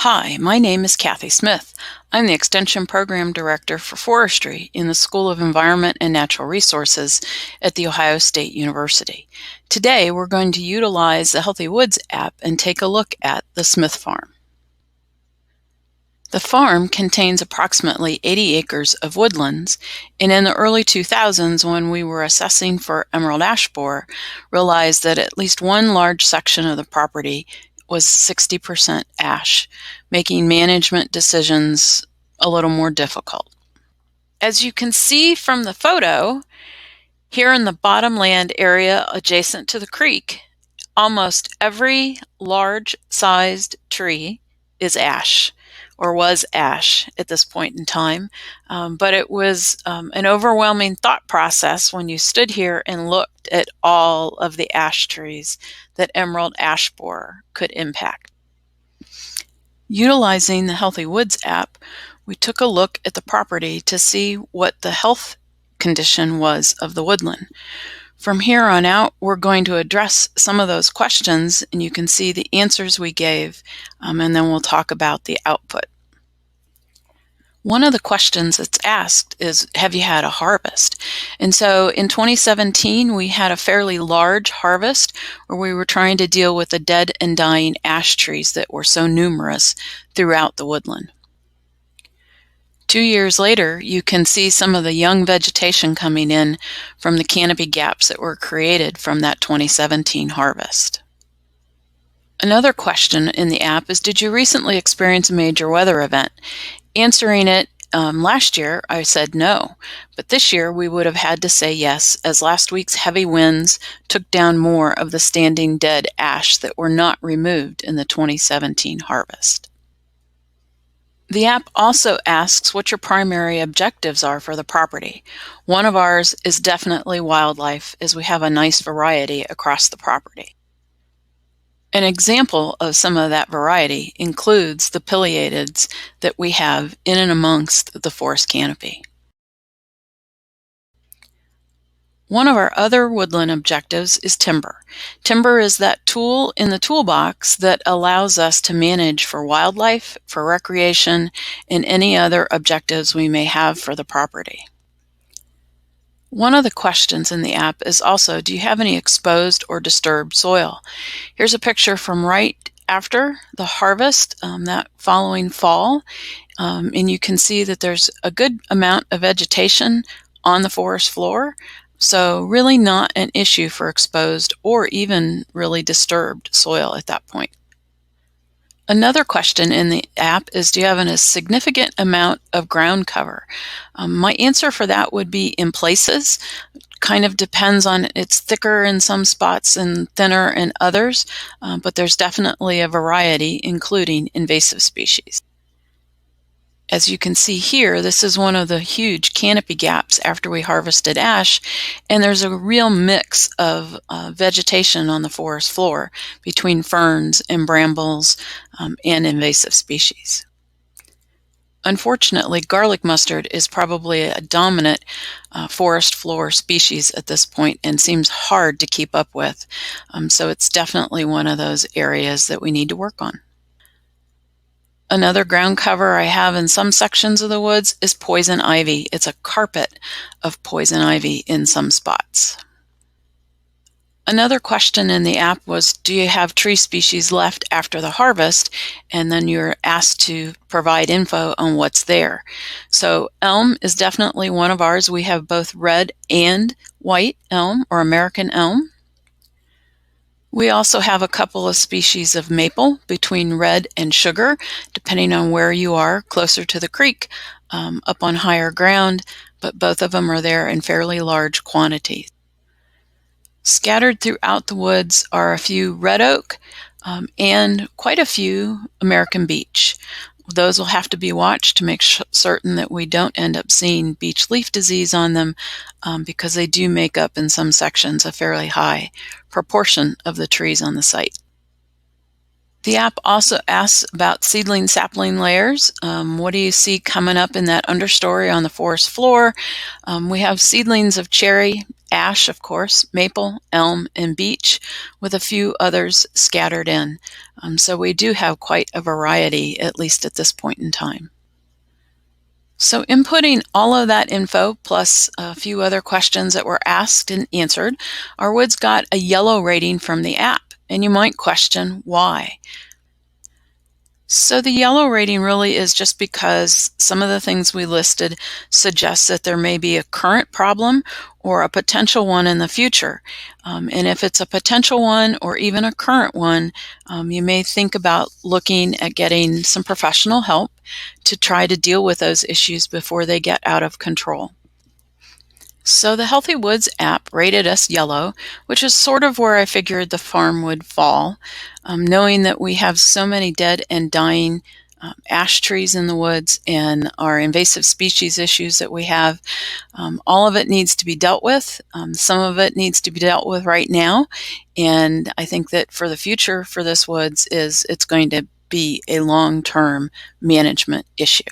Hi, my name is Kathy Smith. I'm the Extension Program Director for Forestry in the School of Environment and Natural Resources at The Ohio State University. Today, we're going to utilize the HealthyWoods app and take a look at the Smith Farm. The farm contains approximately 80 acres of woodlands, and in the early 2000s, when we were assessing for emerald ash borer, realized that at least one large section of the property was 60% ash, making management decisions a little more difficult. As you can see from the photo, here in the bottomland area adjacent to the creek, almost every large-sized tree is ash, or was ash at this point in time, but it was an overwhelming thought process when you stood here and looked at all of the ash trees that emerald ash borer could impact. Utilizing the HealthyWoods app, we took a look at the property to see what the health condition was of the woodland. From here on out, we're going to address some of those questions, and you can see the answers we gave, and then we'll talk about the output. One of the questions that's asked is, have you had a harvest? And so in 2017, we had a fairly large harvest where we were trying to deal with the dead and dying ash trees that were so numerous throughout the woodland. 2 years later, you can see some of the young vegetation coming in from the canopy gaps that were created from that 2017 harvest. Another question in the app is, did you recently experience a major weather event? Answering it last year, I said no, but this year we would have had to say yes, as last week's heavy winds took down more of the standing dead ash that were not removed in the 2017 harvest. The app also asks what your primary objectives are for the property. One of ours is definitely wildlife, as we have a nice variety across the property. An example of some of that variety includes the pileatids that we have in and amongst the forest canopy. One of our other woodland objectives is timber. Timber is that tool in the toolbox that allows us to manage for wildlife, for recreation, and any other objectives we may have for the property. One of the questions in the app is also, do you have any exposed or disturbed soil? Here's a picture from right after the harvest, that following fall, and you can see that there's a good amount of vegetation on the forest floor, so really not an issue for exposed or even really disturbed soil at that point. Another question in the app is, do you have a significant amount of ground cover? My answer for that would be in places. Kind of depends on, it's thicker in some spots and thinner in others, but there's definitely a variety, including invasive species. As you can see here, this is one of the huge canopy gaps after we harvested ash, and there's a real mix of vegetation on the forest floor between ferns and brambles and invasive species. Unfortunately, garlic mustard is probably a dominant forest floor species at this point and seems hard to keep up with, so it's definitely one of those areas that we need to work on. Another ground cover I have in some sections of the woods is poison ivy. It's a carpet of poison ivy in some spots. Another question in the app was, do you have tree species left after the harvest? And then you're asked to provide info on what's there. So elm is definitely one of ours. We have both red and white elm, or American elm. We also have a couple of species of maple between red and sugar, depending on where you are, closer to the creek, up on higher ground, but both of them are there in fairly large quantities. Scattered throughout the woods are a few red oak and quite a few American beech. Those will have to be watched to make certain that we don't end up seeing beech leaf disease on them, because they do make up in some sections a fairly high proportion of the trees on the site. The app also asks about seedling sapling layers. What do you see coming up in that understory on the forest floor? We have seedlings of cherry, ash, of course, maple, elm, and beech, with a few others scattered in. So we do have quite a variety, at least at this point in time. So inputting all of that info, plus a few other questions that were asked and answered, our woods got a yellow rating from the app, and you might question why. So the yellow rating really is just because some of the things we listed suggest that there may be a current problem or a potential one in the future. And if it's a potential one or even a current one, you may think about looking at getting some professional help to try to deal with those issues before they get out of control. So the HealthyWoods app rated us yellow, which is sort of where I figured the farm would fall, knowing that we have so many dead and dying ash trees in the woods and our invasive species issues that we have. All of it needs to be dealt with. Some of it needs to be dealt with right now, and I think that for the future for this woods it's going to be a long-term management issue.